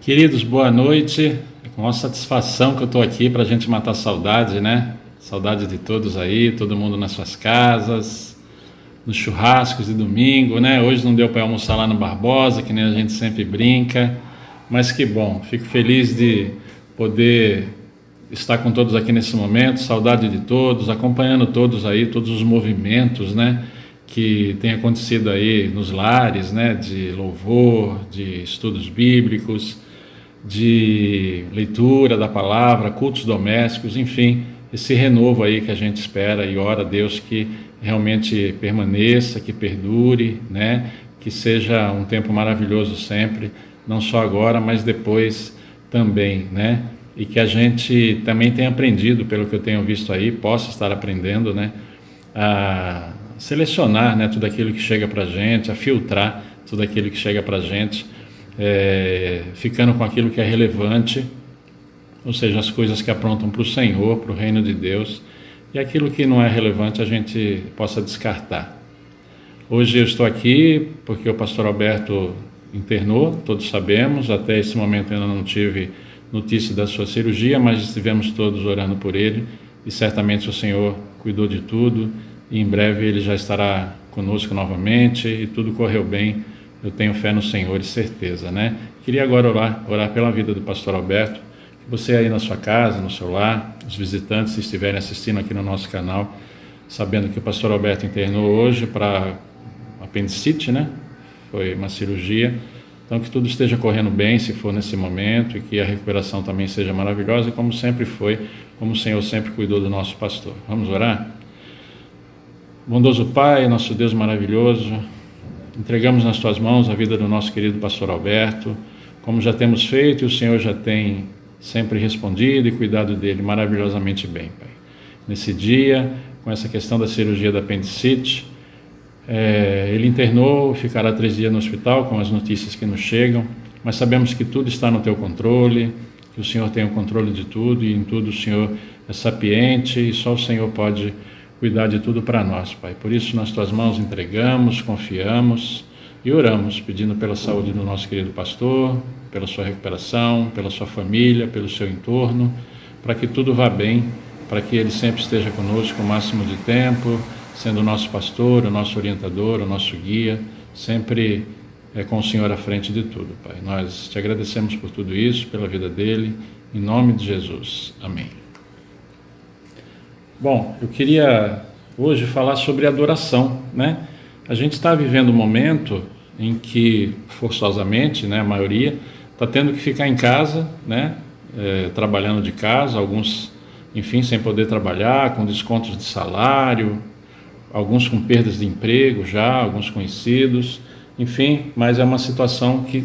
Queridos, boa noite. É com uma satisfação que eu estou aqui para a gente matar saudade, né? Saudade de todos aí, todo mundo nas suas casas, nos churrascos de domingo, né? Hoje não deu para almoçar lá no Barbosa, que nem a gente sempre brinca, mas que bom. Fico feliz de poder estar com todos aqui nesse momento, saudade de todos, acompanhando todos aí, todos os movimentos, né? Que tem acontecido aí nos lares, né? De louvor, de estudos bíblicos, de leitura da palavra, cultos domésticos, enfim, esse renovo aí que a gente espera e ora a Deus que realmente permaneça, que perdure, né? Que seja um tempo maravilhoso sempre, não só agora, mas depois também, né? E que a gente também tenha aprendido, pelo que eu tenho visto aí, possa estar aprendendo, né? A selecionar, né? Tudo aquilo que chega para a gente, a filtrar tudo aquilo que chega para a gente, ficando com aquilo que é relevante, ou seja, as coisas que aprontam para o Senhor, para o reino de Deus, e aquilo que não é relevante a gente possa descartar. Hoje eu estou aqui porque o pastor Alberto internou, todos sabemos, até esse momento ainda não tive notícia da sua cirurgia, mas estivemos todos orando por ele, e certamente o Senhor cuidou de tudo, e em breve ele já estará conosco novamente, e tudo correu bem. Eu tenho fé no Senhor e certeza, né? Queria agora orar pela vida do pastor Alberto, que você aí na sua casa, no seu lar, os visitantes que estiverem assistindo aqui no nosso canal, sabendo que o pastor Alberto internou hoje para apendicite, né? Foi uma cirurgia, então que tudo esteja correndo bem, se for nesse momento, e que a recuperação também seja maravilhosa, como sempre foi, como o Senhor sempre cuidou do nosso pastor. Vamos orar? Bondoso Pai, nosso Deus maravilhoso, entregamos nas Tuas mãos a vida do nosso querido pastor Alberto, como já temos feito, e o Senhor já tem sempre respondido e cuidado dele maravilhosamente bem, Pai. Nesse dia, com essa questão da cirurgia da apendicite, ele internou, ficará 3 dias no hospital, com as notícias que nos chegam, mas sabemos que tudo está no Teu controle, que o Senhor tem o controle de tudo, e em tudo o Senhor é sapiente, e só o Senhor pode cuidar de tudo para nós, Pai. Por isso, nas Tuas mãos entregamos, confiamos e oramos, pedindo pela saúde do nosso querido pastor, pela sua recuperação, pela sua família, pelo seu entorno, para que tudo vá bem, para que ele sempre esteja conosco o máximo de tempo, sendo o nosso pastor, o nosso orientador, o nosso guia, sempre com o Senhor à frente de tudo, Pai. Nós te agradecemos por tudo isso, pela vida dele, em nome de Jesus. Amém. Bom, eu queria hoje falar sobre adoração, né? A gente está vivendo um momento em que, forçosamente, né, a maioria está tendo que ficar em casa, né, trabalhando de casa, alguns, enfim, sem poder trabalhar, com descontos de salário, alguns com perdas de emprego já, alguns conhecidos, enfim, mas é uma situação que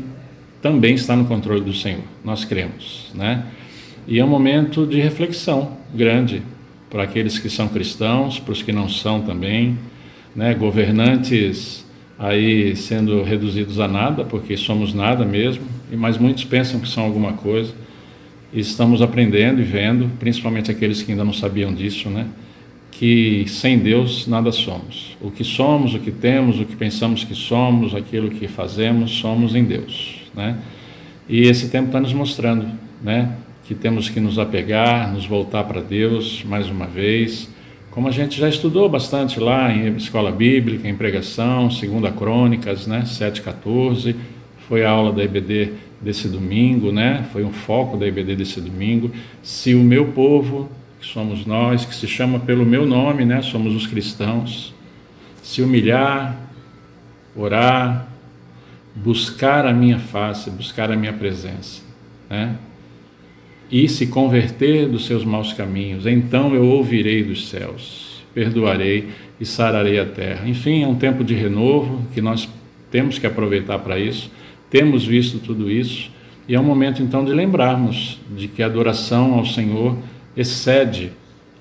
também está no controle do Senhor, nós cremos, né? E é um momento de reflexão grande para aqueles que são cristãos, para os que não são também, né? Governantes aí sendo reduzidos a nada, porque somos nada mesmo, mas muitos pensam que são alguma coisa, e estamos aprendendo e vendo, principalmente aqueles que ainda não sabiam disso, né? Que sem Deus nada somos. O que somos, o que temos, o que pensamos que somos, aquilo que fazemos, somos em Deus, né? E esse tempo está nos mostrando, né? Que temos que nos apegar, nos voltar para Deus mais uma vez, como a gente já estudou bastante lá em escola bíblica, em pregação, 2 Crônicas, né, 7:14, foi a aula da EBD desse domingo, né, foi um foco da EBD desse domingo. Se o meu povo, que somos nós, que se chama pelo meu nome, né, somos os cristãos, se humilhar, orar, buscar a minha face, buscar a minha presença, né, e se converter dos seus maus caminhos, então eu ouvirei dos céus, perdoarei e sararei a terra. Enfim, é um tempo de renovo que nós temos que aproveitar para isso, temos visto tudo isso, e é um momento então de lembrarmos de que a adoração ao Senhor excede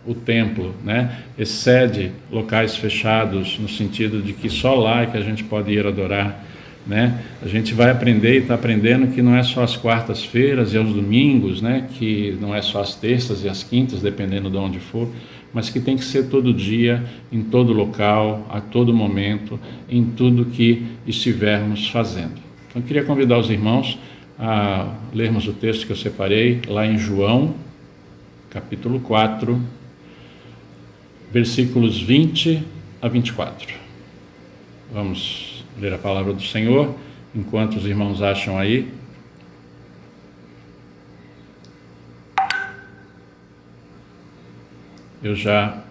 o templo, né? Excede locais fechados, no sentido de que só lá é que a gente pode ir adorar, né? A gente vai aprender e está aprendendo que não é só as quartas-feiras e aos domingos, né? Que não é só as terças e as quintas, dependendo de onde for, mas que tem que ser todo dia, em todo local, a todo momento, em tudo que estivermos fazendo. Então, eu queria convidar os irmãos a lermos o texto que eu separei lá em João, capítulo 4, versículos 20 a 24. Vamos ler a palavra do Senhor, enquanto os irmãos acham aí. Eu já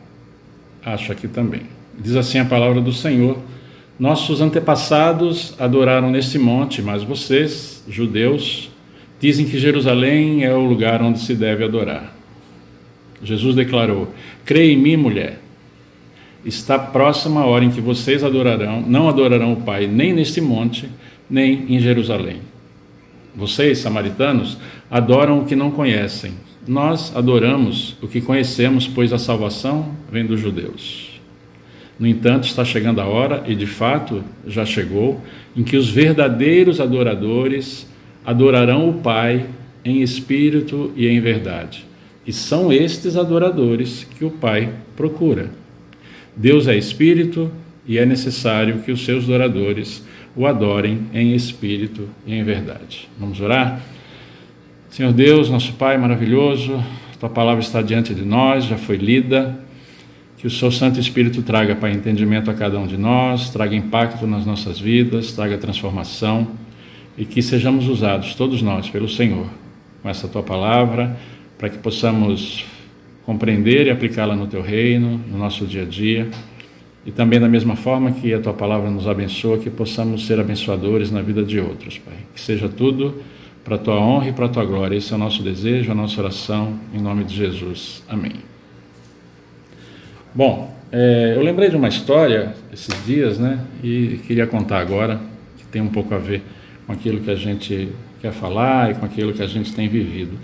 acho aqui também. Diz assim a palavra do Senhor: nossos antepassados adoraram nesse monte, mas vocês, judeus, dizem que Jerusalém é o lugar onde se deve adorar. Jesus declarou: creia em mim, mulher. Está próxima a hora em que vocês não adorarão o Pai nem neste monte, nem em Jerusalém. Vocês, samaritanos, adoram o que não conhecem. Nós adoramos o que conhecemos, pois a salvação vem dos judeus. No entanto, está chegando a hora, e de fato já chegou, em que os verdadeiros adoradores adorarão o Pai em espírito e em verdade. E são estes adoradores que o Pai procura. Deus é espírito e é necessário que os seus adoradores o adorem em espírito e em verdade. Vamos orar? Senhor Deus, nosso Pai maravilhoso, tua palavra está diante de nós, já foi lida. Que o seu Santo Espírito traga, Pai, entendimento a cada um de nós, traga impacto nas nossas vidas, traga transformação, e que sejamos usados, todos nós, pelo Senhor, com essa tua palavra, para que possamos compreender e aplicá-la no teu reino, no nosso dia a dia, e também da mesma forma que a tua palavra nos abençoa, que possamos ser abençoadores na vida de outros, Pai. Que seja tudo para a tua honra e para a tua glória. Esse é o nosso desejo, a nossa oração, em nome de Jesus. Amém. Bom, eu lembrei de uma história esses dias, né, e queria contar agora, que tem um pouco a ver com aquilo que a gente quer falar e com aquilo que a gente tem vivido.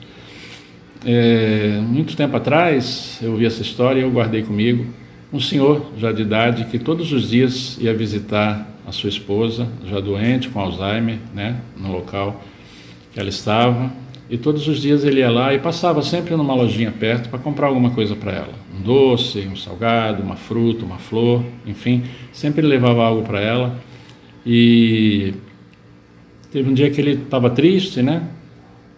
Muito tempo atrás eu vi essa história e eu guardei comigo. Um senhor já de idade que todos os dias ia visitar a sua esposa, já doente, com Alzheimer, né, no local que ela estava, e todos os dias ele ia lá e passava sempre numa lojinha perto para comprar alguma coisa para ela, um doce, um salgado, uma fruta, uma flor, enfim, sempre ele levava algo para ela. E teve um dia que ele estava triste, né?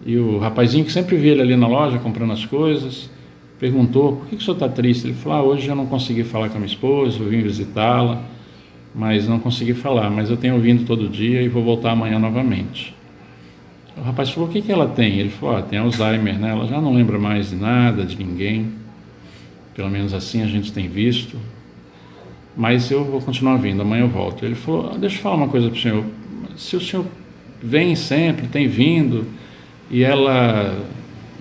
E o rapazinho que sempre via ele ali na loja comprando as coisas, perguntou: por que o senhor está triste? Ele falou: hoje eu não consegui falar com a minha esposa, eu vim visitá-la, mas não consegui falar, mas eu tenho vindo todo dia e vou voltar amanhã novamente. O rapaz falou: o que ela tem? Ele falou: tem Alzheimer, né? Ela já não lembra mais de nada, de ninguém, pelo menos assim a gente tem visto, mas eu vou continuar vindo, amanhã eu volto. Ele falou: deixa eu falar uma coisa para o senhor, se o senhor vem sempre, tem vindo, e ela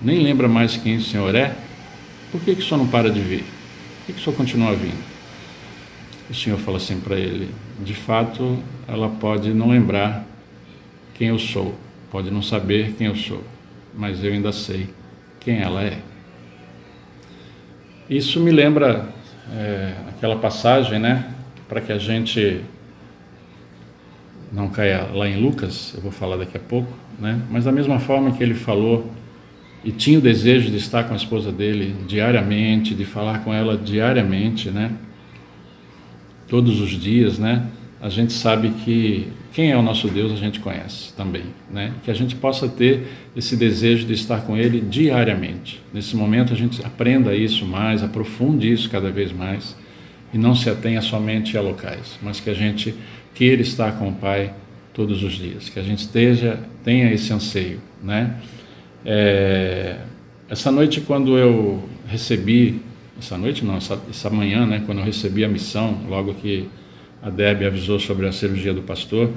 nem lembra mais quem o senhor é, por que o senhor não para de vir? Por que o senhor continua vindo? O senhor falou assim para ele: de fato, ela pode não lembrar quem eu sou, pode não saber quem eu sou, mas eu ainda sei quem ela é. Isso me lembra aquela passagem, né, para que a gente não caia lá em Lucas, eu vou falar daqui a pouco, né? Mas da mesma forma que ele falou e tinha o desejo de estar com a esposa dele diariamente, de falar com ela diariamente, né? Todos os dias, né? A gente sabe que quem é o nosso Deus a gente conhece também, né? Que a gente possa ter esse desejo de estar com Ele diariamente. Nesse momento a gente aprenda isso mais, aprofunde isso cada vez mais e não se atenha somente a locais, mas que a gente queira estar com o Pai todos os dias, que a gente tenha esse anseio, né? Essa noite, quando eu recebi, essa manhã, né, quando eu recebi a missão, logo que a Deb avisou sobre a cirurgia do pastor,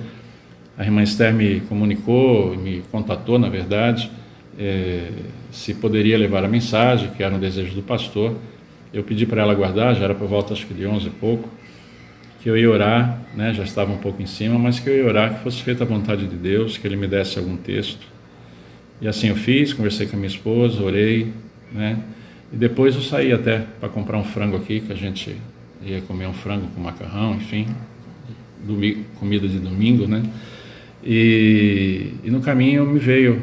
a irmã Esther me comunicou, me contatou, na verdade, se poderia levar a mensagem, que era um desejo do pastor. Eu pedi para ela guardar, já era por volta acho que de 11 e pouco, que eu ia orar, né, já estava um pouco em cima, mas que eu ia orar que fosse feita a vontade de Deus, que Ele me desse algum texto. E assim eu fiz, conversei com a minha esposa, orei, né, e depois eu saí até para comprar um frango aqui, que a gente ia comer um frango com macarrão, enfim, comida de domingo, né, e no caminho me veio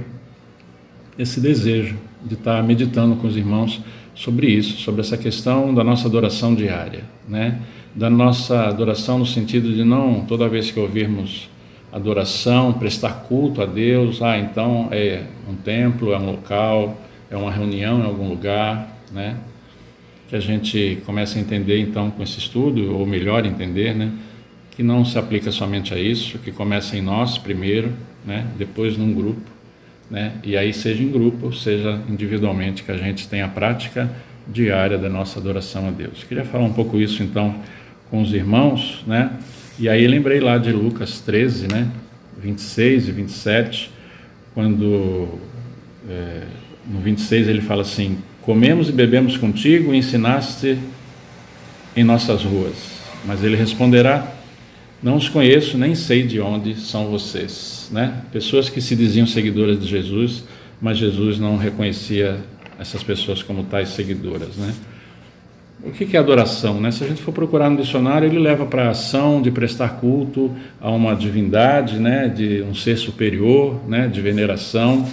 esse desejo de estar meditando com os irmãos sobre isso, sobre essa questão da nossa adoração diária, né? Da nossa adoração no sentido de não, toda vez que ouvirmos adoração, prestar culto a Deus. Então é um templo, é um local, é uma reunião em algum lugar, né? Que a gente começa a entender então com esse estudo, ou melhor entender, né? Que não se aplica somente a isso, que começa em nós primeiro, né? Depois num grupo, né? E aí seja em grupo, seja individualmente, que a gente tenha a prática diária da nossa adoração a Deus. Queria falar um pouco isso então com os irmãos, né? E aí lembrei lá de Lucas 13, né? 26 e 27, quando no 26 ele fala assim: comemos e bebemos contigo e ensinaste em nossas ruas. Mas ele responderá: não os conheço, nem sei de onde são vocês, né? Pessoas que se diziam seguidoras de Jesus, mas Jesus não reconhecia essas pessoas como tais seguidoras, né? O que é adoração, né? Se a gente for procurar no dicionário, ele leva para a ação de prestar culto a uma divindade, né? De um ser superior, né? De veneração.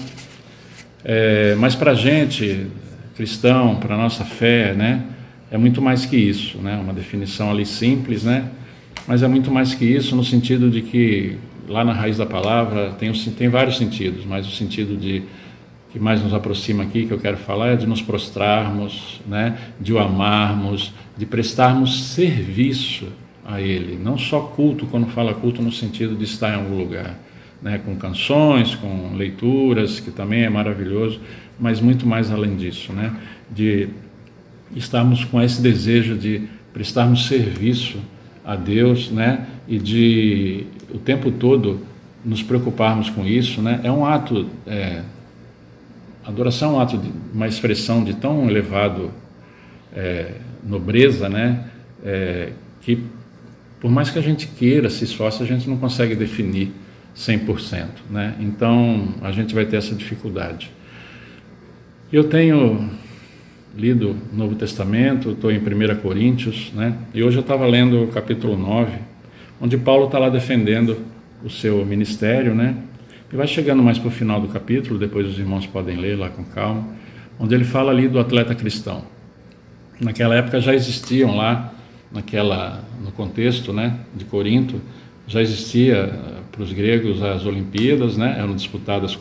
Mas para a gente, cristão, para a nossa fé, né? É muito mais que isso, né? Uma definição ali simples, né? Mas é muito mais que isso no sentido de que lá na raiz da palavra tem vários sentidos, mas o sentido que mais nos aproxima aqui, que eu quero falar, é de nos prostrarmos, né? De o amarmos, de prestarmos serviço a Ele. Não só culto, quando fala culto no sentido de estar em algum lugar, né? Com canções, com leituras, que também é maravilhoso, mas muito mais além disso, né? De estarmos com esse desejo de prestarmos serviço a Deus, né? E de o tempo todo nos preocuparmos com isso, né? É um ato, adoração é um ato de uma expressão de tão elevado nobreza, né? Que por mais que a gente queira, se esforce, a gente não consegue definir 100%, né? Então a gente vai ter essa dificuldade. Eu tenho lido o Novo Testamento, estou em 1 Coríntios, né? E hoje eu estava lendo o capítulo 9, onde Paulo está lá defendendo o seu ministério, né? E vai chegando mais para o final do capítulo, depois os irmãos podem ler lá com calma, onde ele fala ali do atleta cristão. Naquela época já existiam lá, no contexto, né, de Corinto, já existia para os gregos as Olimpíadas, né, eram disputadas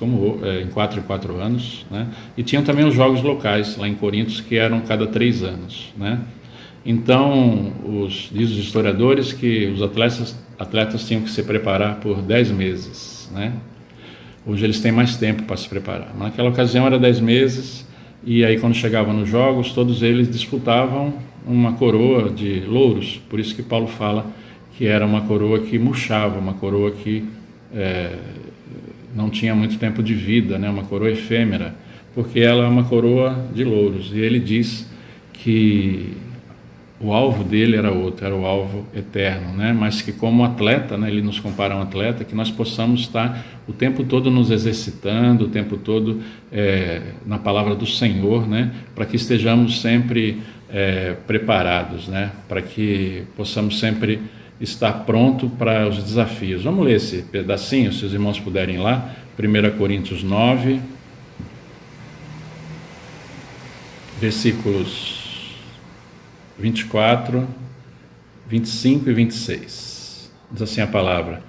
em 4 em 4 anos, né, e tinham também os jogos locais lá em Corinto, que eram cada 3 anos, né. Então, diz os historiadores que os atletas tinham que se preparar por 10 meses, né. Hoje eles têm mais tempo para se preparar, mas naquela ocasião era 10 meses, e aí quando chegavam nos jogos, todos eles disputavam uma coroa de louros, por isso que Paulo fala que era uma coroa que murchava, uma coroa que não tinha muito tempo de vida, né? Uma coroa efêmera, porque ela é uma coroa de louros, e ele diz que o alvo dele era outro, era o alvo eterno, né? Mas que como atleta, né, ele nos compara a um atleta, que nós possamos estar o tempo todo nos exercitando, o tempo todo na palavra do Senhor, né? Para que estejamos sempre preparados, né? Para que possamos sempre estar pronto para os desafios. Vamos ler esse pedacinho, se os irmãos puderem ir lá, 1 Coríntios 9, versículos 24, 25 e 26. Diz assim a palavra: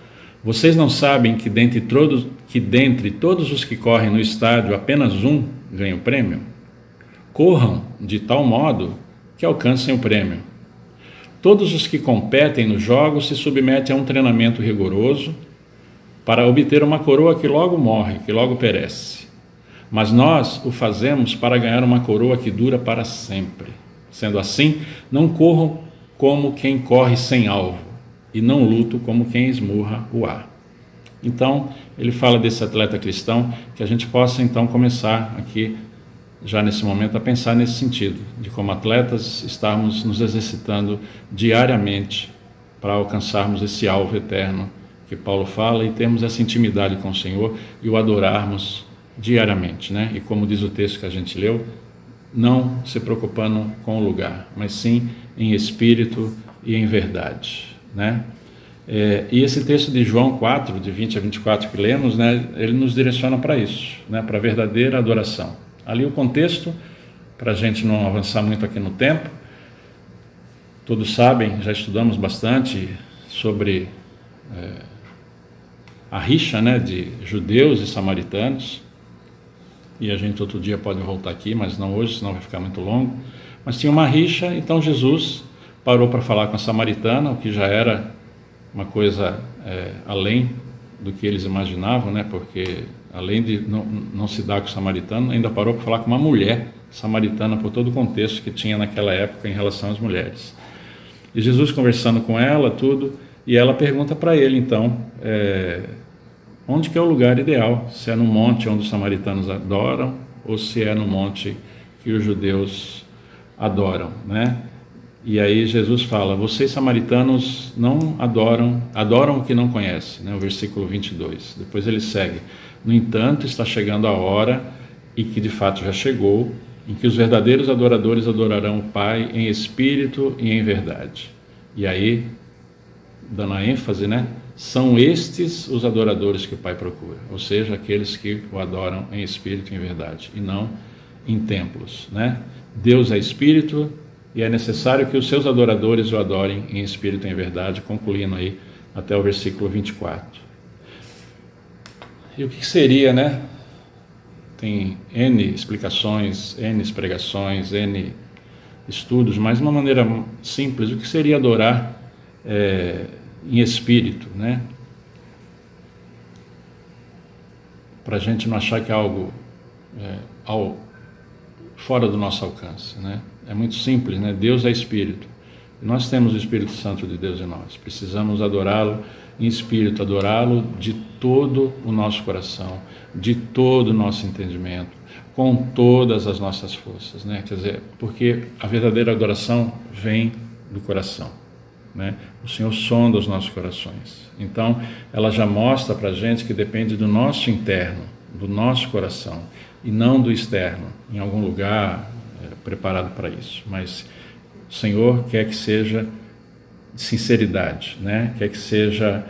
vocês não sabem que dentre todos os que correm no estádio, apenas um ganha o prêmio? Corram de tal modo que alcancem o prêmio. Todos os que competem nos jogos se submetem a um treinamento rigoroso para obter uma coroa que logo morre, que logo perece. Mas nós o fazemos para ganhar uma coroa que dura para sempre. Sendo assim, não corro como quem corre sem alvo, e não luto como quem esmurra o ar. Então, ele fala desse atleta cristão, que a gente possa então começar aqui, já nesse momento, a pensar nesse sentido, de como atletas estarmos nos exercitando diariamente para alcançarmos esse alvo eterno que Paulo fala, e termos essa intimidade com o Senhor e o adorarmos diariamente, né? E como diz o texto que a gente leu, não se preocupando com o lugar, mas sim em espírito e em verdade, né? E esse texto de João 4, de 20 a 24 que lemos, né, ele nos direciona para isso, né, para a verdadeira adoração. Ali o contexto, para a gente não avançar muito aqui no tempo, todos sabem, já estudamos bastante sobre a rixa, né, de judeus e samaritanos, e a gente outro dia pode voltar aqui, mas não hoje, senão vai ficar muito longo. Mas tinha uma rixa, então Jesus parou para falar com a samaritana, o que já era uma coisa além do que eles imaginavam, né? Porque além de não se dar com o samaritano, ainda parou para falar com uma mulher samaritana, por todo o contexto que tinha naquela época em relação às mulheres. E Jesus conversando com ela, tudo, e ela pergunta para ele, então, onde que é o lugar ideal? Se é no monte onde os samaritanos adoram, ou se é no monte que os judeus adoram, né? E aí Jesus fala, vocês samaritanos não adoram o que não conhecem, né? O versículo 22. Depois ele segue, no entanto está chegando a hora, e que de fato já chegou, em que os verdadeiros adoradores adorarão o Pai em espírito e em verdade. E aí, dando a ênfase, né? São estes os adoradores que o Pai procura, ou seja, aqueles que o adoram em espírito e em verdade, e não em templos, né? Deus é espírito, e é necessário que os seus adoradores o adorem em espírito e em verdade, concluindo aí até o versículo 24. E o que seria, né? Tem N explicações, N pregações, N estudos, mas de uma maneira simples, o que seria adorar em espírito, né? Para a gente não achar que é algo fora do nosso alcance, né? É muito simples, né? Deus é espírito. E nós temos o Espírito Santo de Deus em nós. Precisamos adorá-lo em espírito, adorá-lo de todo o nosso coração, de todo o nosso entendimento, com todas as nossas forças, né? Quer dizer, porque a verdadeira adoração vem do coração, né? O Senhor sonda os nossos corações. Então, ela já mostra para a gente que depende do nosso interno, do nosso coração, e não do externo, em algum lugar preparado para isso. Mas o Senhor quer que seja sinceridade, né? Quer que seja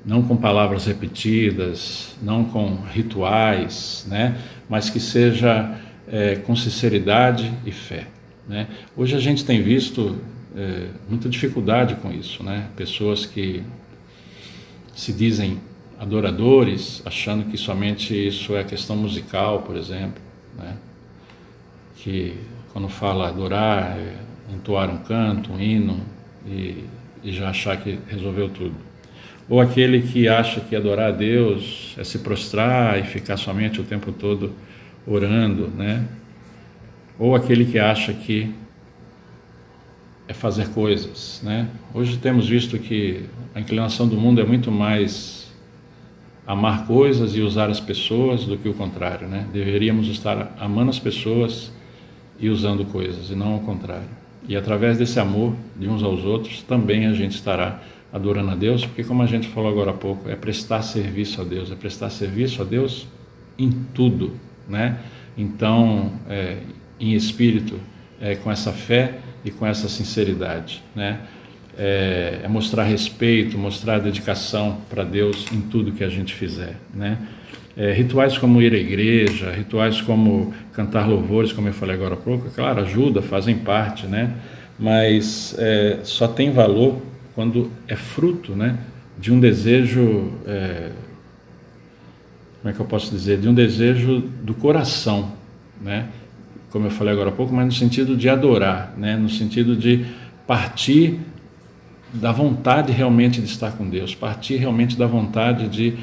não com palavras repetidas, não com rituais, né? Mas que seja com sinceridade e fé, né? Hoje a gente tem visto muita dificuldade com isso, né? Pessoas que se dizem adoradores, achando que somente isso é questão musical, por exemplo, né? Que quando fala adorar, entoar um canto, um hino e já achar que resolveu tudo. Ou aquele que acha que adorar a Deus é se prostrar e ficar somente o tempo todo orando, né? Ou aquele que acha que é fazer coisas, né? Hoje temos visto que a inclinação do mundo é muito mais amar coisas e usar as pessoas do que o contrário, né? Deveríamos estar amando as pessoas e usando coisas, e não ao contrário. E através desse amor de uns aos outros, também a gente estará adorando a Deus, porque como a gente falou agora há pouco, é prestar serviço a Deus, é prestar serviço a Deus em tudo, né? Então, em espírito, com essa fé e com essa sinceridade, né? É mostrar respeito, mostrar dedicação para Deus em tudo que a gente fizer, né? Rituais como ir à igreja, rituais como cantar louvores, como eu falei agora há pouco, claro, ajuda, fazem parte, né? Mas só tem valor quando é fruto, né, de um desejo, como é que eu posso dizer, de um desejo do coração, né? Como eu falei agora há pouco, mas no sentido de adorar, né? No sentido de partir da vontade realmente de estar com Deus, partir realmente da vontade de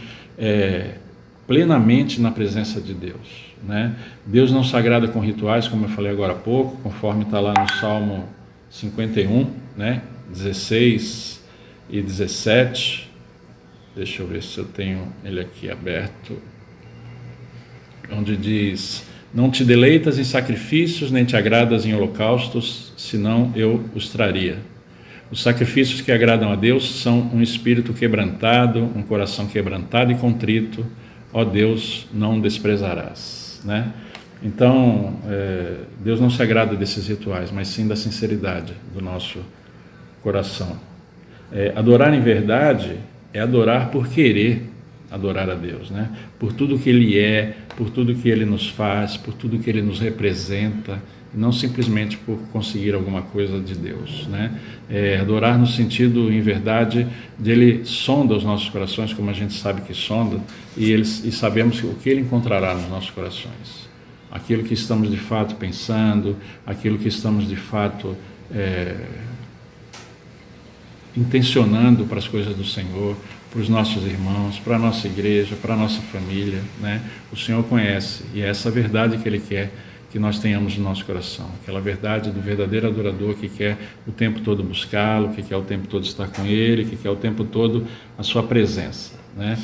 plenamente na presença de Deus, né? Deus não se agrada com rituais, como eu falei agora há pouco, conforme está lá no Salmo 51, né? 16 e 17, deixa eu ver se eu tenho ele aqui aberto, onde diz: não te deleitas em sacrifícios, nem te agradas em holocaustos, senão eu os traria. Os sacrifícios que agradam a Deus são um espírito quebrantado, um coração quebrantado e contrito, ó Deus, não desprezarás, né? Então, Deus não se agrada desses rituais, mas sim da sinceridade do nosso coração. Adorar em verdade é adorar por querer adorar a Deus, né? Por tudo que Ele é, por tudo que Ele nos faz, por tudo que Ele nos representa. e não simplesmente por conseguir alguma coisa de Deus, né? Adorar no sentido, em verdade, de Ele sonda os nossos corações, como a gente sabe que sonda, e sabemos o que Ele encontrará nos nossos corações. Aquilo que estamos de fato pensando, aquilo que estamos de fato intencionando para as coisas do Senhor, para os nossos irmãos, para a nossa igreja, para a nossa família, né? O Senhor conhece, e é essa verdade que Ele quer que nós tenhamos no nosso coração, aquela verdade do verdadeiro adorador que quer o tempo todo buscá-lo, que quer o tempo todo estar com Ele, que quer o tempo todo a sua presença, né?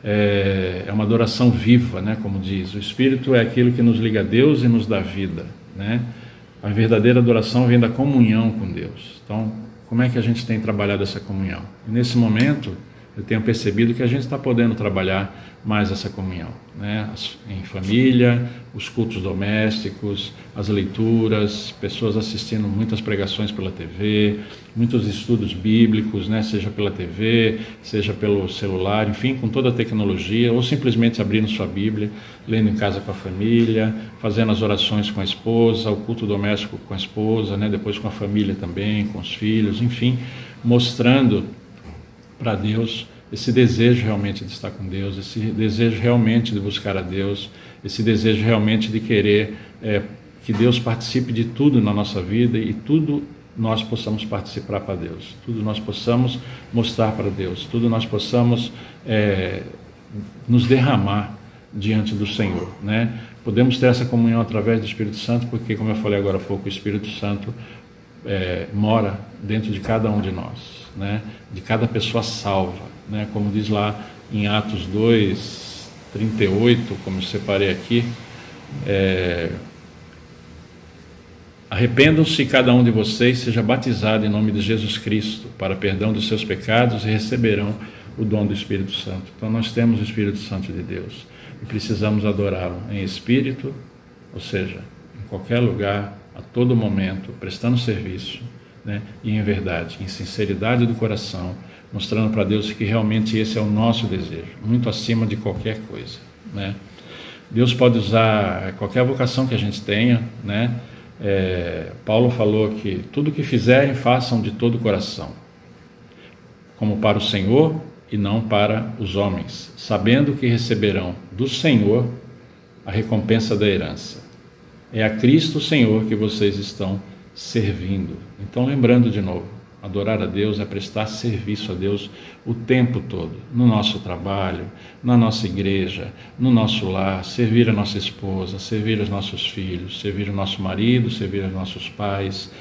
É uma adoração viva, né? Como diz, o Espírito é aquilo que nos liga a Deus e nos dá vida, né? A verdadeira adoração vem da comunhão com Deus. Então, como é que a gente tem trabalhado essa comunhão? E nesse momento, eu tenho percebido que a gente está podendo trabalhar mais essa comunhão, né? Em família, os cultos domésticos, as leituras, pessoas assistindo muitas pregações pela TV, muitos estudos bíblicos, né? Seja pela TV, seja pelo celular, enfim, com toda a tecnologia, ou simplesmente abrindo sua Bíblia, lendo em casa com a família, fazendo as orações com a esposa, o culto doméstico com a esposa, né? Depois com a família também, com os filhos, enfim, mostrando para Deus esse desejo realmente de estar com Deus, esse desejo realmente de buscar a Deus, esse desejo realmente de querer que Deus participe de tudo na nossa vida e tudo nós possamos participar para Deus, tudo nós possamos mostrar para Deus, tudo nós possamos nos derramar diante do Senhor, né? Podemos ter essa comunhão através do Espírito Santo, porque, como eu falei agora há pouco, o Espírito Santo mora dentro de cada um de nós, né? De cada pessoa salva, né? Como diz lá em Atos 2:38, como eu separei aqui, arrependam-se cada um de vocês, seja batizado em nome de Jesus Cristo para perdão dos seus pecados e receberão o dom do Espírito Santo. Então nós temos o Espírito Santo de Deus e precisamos adorá-lo em espírito, ou seja, em qualquer lugar, a todo momento, prestando serviço, né? E em verdade, em sinceridade do coração, mostrando para Deus que realmente esse é o nosso desejo, muito acima de qualquer coisa, né? Deus pode usar qualquer vocação que a gente tenha, né? Paulo falou que tudo que fizerem, façam de todo o coração, como para o Senhor e não para os homens, sabendo que receberão do Senhor a recompensa da herança. É a Cristo Senhor que vocês estão servindo. Então, lembrando de novo, adorar a Deus é prestar serviço a Deus o tempo todo, no nosso trabalho, na nossa igreja, no nosso lar, servir a nossa esposa, servir os nossos filhos, servir o nosso marido, servir os nossos pais,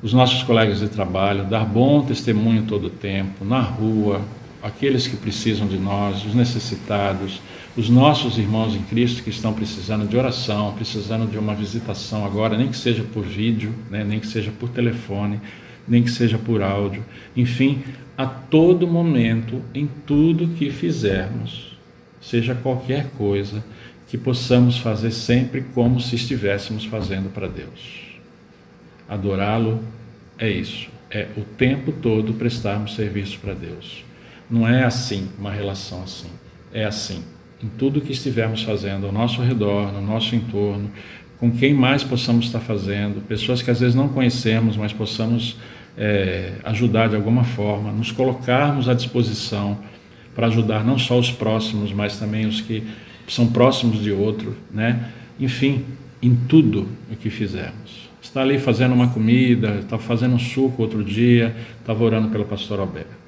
os nossos colegas de trabalho, dar bom testemunho todo o tempo, na rua, aqueles que precisam de nós, os necessitados, os nossos irmãos em Cristo que estão precisando de oração, precisando de uma visitação agora, nem que seja por vídeo, né, nem que seja por telefone, nem que seja por áudio, enfim, a todo momento, em tudo que fizermos, seja qualquer coisa, que possamos fazer sempre como se estivéssemos fazendo para Deus. Adorá-lo é isso, é o tempo todo prestarmos serviço para Deus. Não é assim, uma relação assim, é assim, em tudo que estivermos fazendo ao nosso redor, no nosso entorno, com quem mais possamos estar fazendo, pessoas que às vezes não conhecemos, mas possamos ajudar de alguma forma, nos colocarmos à disposição para ajudar não só os próximos, mas também os que são próximos de outro, né? Enfim, em tudo o que fizermos. Está ali fazendo uma comida, está fazendo um suco outro dia, estava orando pelo pastor Alberto.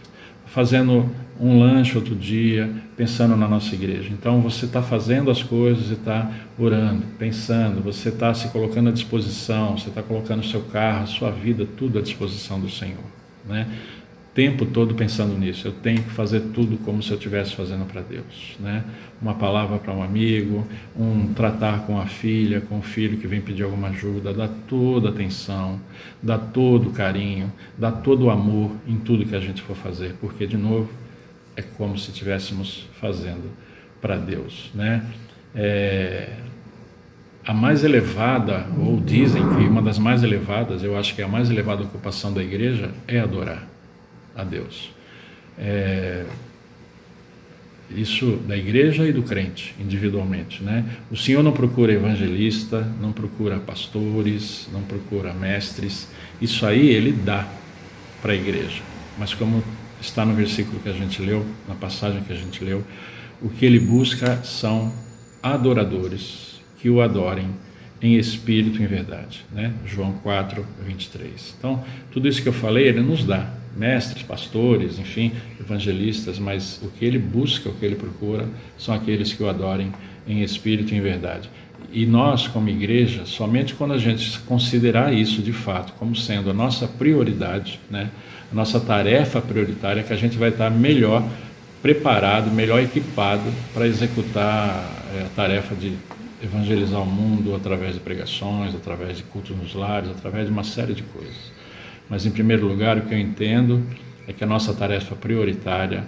Fazendo um lanche outro dia, pensando na nossa igreja. Então você está fazendo as coisas e está orando, pensando, você está se colocando à disposição, você está colocando o seu carro, a sua vida, tudo à disposição do Senhor, né? Tempo todo pensando nisso, eu tenho que fazer tudo como se eu estivesse fazendo para Deus, né? Uma palavra para um amigo, tratar com a filha, com o filho que vem pedir alguma ajuda, dar toda a atenção, dar todo o carinho, dar todo o amor em tudo que a gente for fazer, porque, de novo, é como se estivéssemos fazendo para Deus, né? A mais elevada, ou dizem que uma das mais elevadas, eu acho que é a mais elevada ocupação da igreja, é adorar a Deus. Isso da igreja e do crente, individualmente, né? O Senhor não procura evangelista, não procura pastores, não procura mestres. Isso aí Ele dá para a igreja. Mas como está no versículo que a gente leu, na passagem que a gente leu, o que Ele busca são adoradores que o adorem em espírito e em verdade, né? João 4, 23. Então, tudo isso que eu falei, Ele nos dá. Mestres, pastores, enfim, evangelistas, mas o que Ele busca, o que Ele procura, são aqueles que o adorem em espírito e em verdade. E nós, como igreja, somente quando a gente considerar isso de fato como sendo a nossa prioridade, né, a nossa tarefa prioritária, que a gente vai estar melhor preparado, melhor equipado para executar a tarefa de evangelizar o mundo através de pregações, através de cultos nos lares, através de uma série de coisas. Mas, em primeiro lugar, o que eu entendo é que a nossa tarefa prioritária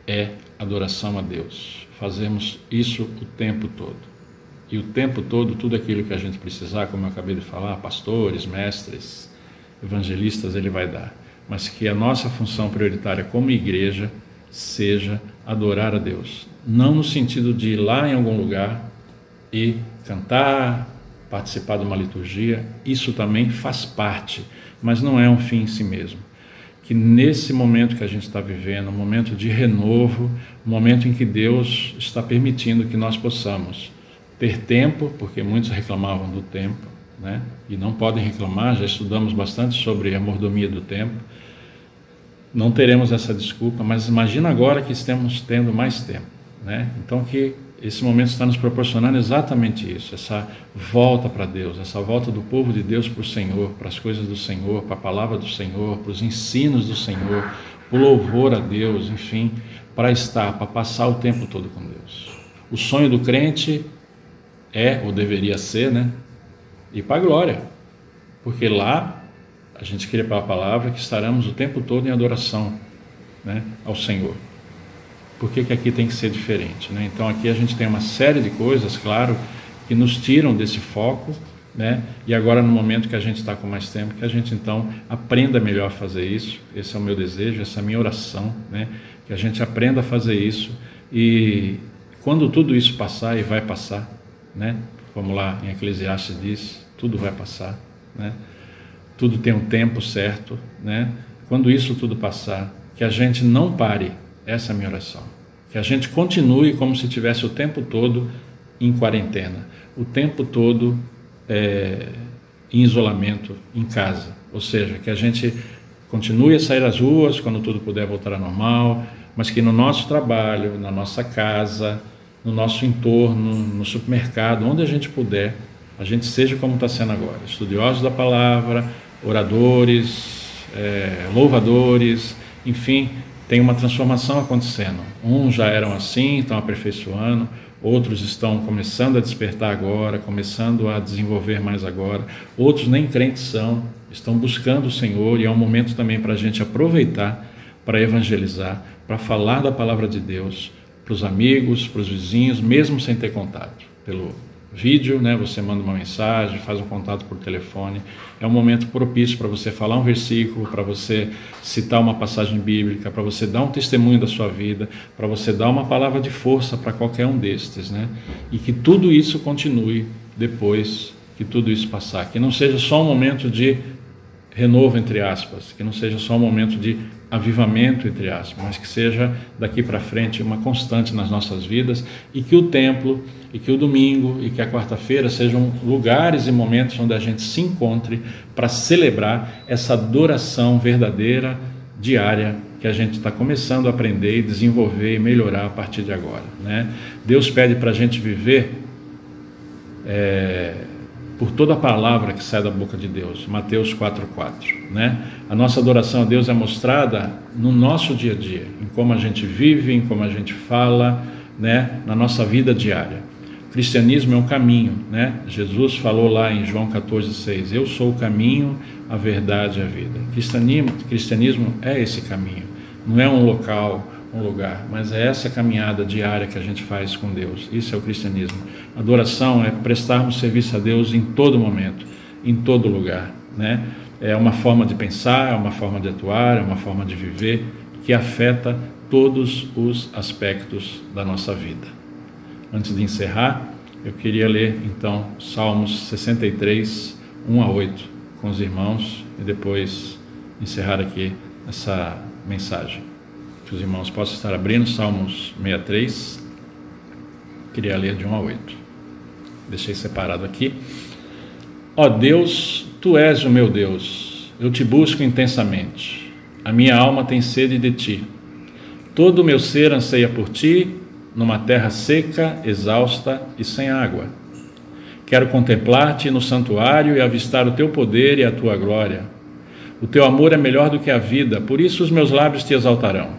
é adoração a Deus. Fazemos isso o tempo todo. E o tempo todo, tudo aquilo que a gente precisar, como eu acabei de falar, pastores, mestres, evangelistas, Ele vai dar. Mas que a nossa função prioritária como igreja seja adorar a Deus. Não no sentido de ir lá em algum lugar e cantar, participar de uma liturgia, isso também faz parte, mas não é um fim em si mesmo. Que nesse momento que a gente está vivendo, um momento de renovo, um momento em que Deus está permitindo que nós possamos ter tempo, porque muitos reclamavam do tempo, né? E não podem reclamar, já estudamos bastante sobre a mordomia do tempo, não teremos essa desculpa, mas imagina agora que estamos tendo mais tempo, né? Então que esse momento está nos proporcionando exatamente isso, essa volta para Deus, essa volta do povo de Deus para o Senhor, para as coisas do Senhor, para a palavra do Senhor, para os ensinos do Senhor, para o louvor a Deus, enfim, para passar o tempo todo com Deus. O sonho do crente é, ou deveria ser, né, ir para a glória, porque lá a gente queria para a palavra que estaremos o tempo todo em adoração, né, ao Senhor. Por que aqui tem que ser diferente, né? Então aqui a gente tem uma série de coisas, claro, que nos tiram desse foco, né? E agora no momento que a gente está com mais tempo, que a gente então aprenda melhor a fazer isso. Esse é o meu desejo, essa é a minha oração, né? Que a gente aprenda a fazer isso e quando tudo isso passar, e vai passar, né? Como lá em Eclesiastes diz, tudo vai passar, né? Tudo tem um tempo certo, né? Quando isso tudo passar, que a gente não pare. Essa é a minha oração, que a gente continue como se tivesse o tempo todo em quarentena, o tempo todo em isolamento, em casa, ou seja, que a gente continue a sair às ruas quando tudo puder voltar ao normal, mas que no nosso trabalho, na nossa casa, no nosso entorno, no supermercado, onde a gente puder, a gente seja como está sendo agora, estudiosos da palavra, oradores, louvadores, enfim, tem uma transformação acontecendo. Uns já eram assim, estão aperfeiçoando, outros estão começando a despertar agora, começando a desenvolver mais agora, outros nem crentes são, estão buscando o Senhor, e é um momento também para a gente aproveitar para evangelizar, para falar da palavra de Deus para os amigos, para os vizinhos, mesmo sem ter contato. Pelo vídeo, né, você manda uma mensagem, faz um contato por telefone, é um momento propício para você falar um versículo, para você citar uma passagem bíblica, para você dar um testemunho da sua vida, para você dar uma palavra de força para qualquer um destes, né? E que tudo isso continue depois que tudo isso passar, que não seja só um momento de renovo, entre aspas, que não seja só um momento de avivamento, entre aspas, mas que seja daqui para frente uma constante nas nossas vidas, e que o templo, e que o domingo, e que a quarta-feira sejam lugares e momentos onde a gente se encontre para celebrar essa adoração verdadeira, diária, que a gente está começando a aprender e desenvolver e melhorar a partir de agora, né? Deus pede para a gente viver por toda a palavra que sai da boca de Deus, Mateus 4,4, né? A nossa adoração a Deus é mostrada no nosso dia a dia, em como a gente vive, em como a gente fala, né? Na nossa vida diária. O cristianismo é um caminho, né? Jesus falou lá em João 14,6, eu sou o caminho, a verdade e a vida. Cristianismo é esse caminho, não é um local, um lugar, mas é essa caminhada diária que a gente faz com Deus. Isso é o cristianismo. Adoração é prestarmos serviço a Deus em todo momento, em todo lugar, né? É uma forma de pensar, é uma forma de atuar, é uma forma de viver que afeta todos os aspectos da nossa vida. Antes de encerrar, eu queria ler então Salmos 63, 1 a 8 com os irmãos e depois encerrar aqui essa mensagem. Que os irmãos possam estar abrindo Salmos 63, queria ler de 1 a 8. Deixei separado aqui. Ó Deus, Tu és o meu Deus, eu te busco intensamente, a minha alma tem sede de Ti. Todo o meu ser anseia por Ti, numa terra seca, exausta e sem água. Quero contemplar-te no santuário e avistar o Teu poder e a Tua glória. O Teu amor é melhor do que a vida, por isso os meus lábios Te exaltarão.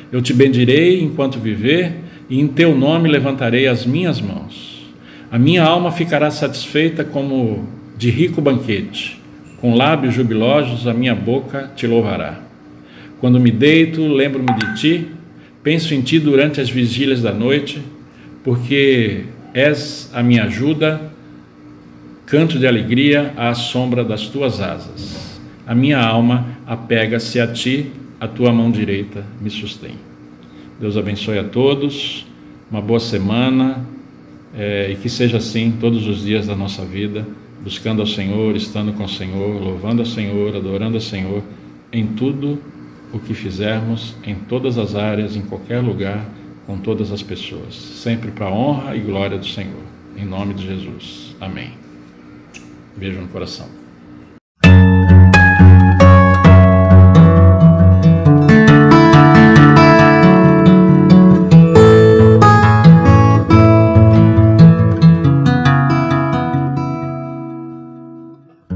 Eu Te bendirei enquanto viver, e em Teu nome levantarei as minhas mãos. A minha alma ficará satisfeita como de rico banquete. Com lábios jubilosos a minha boca Te louvará. Quando me deito, lembro-me de Ti, penso em Ti durante as vigílias da noite, porque és a minha ajuda, canto de alegria à sombra das Tuas asas. A minha alma apega-se a Ti, a Tua mão direita me sustém. Deus abençoe a todos, uma boa semana, e que seja assim todos os dias da nossa vida, buscando ao Senhor, estando com o Senhor, louvando ao Senhor, adorando ao Senhor, em tudo o que fizermos, em todas as áreas, em qualquer lugar, com todas as pessoas, sempre para a honra e glória do Senhor, em nome de Jesus. Amém. Beijo no coração.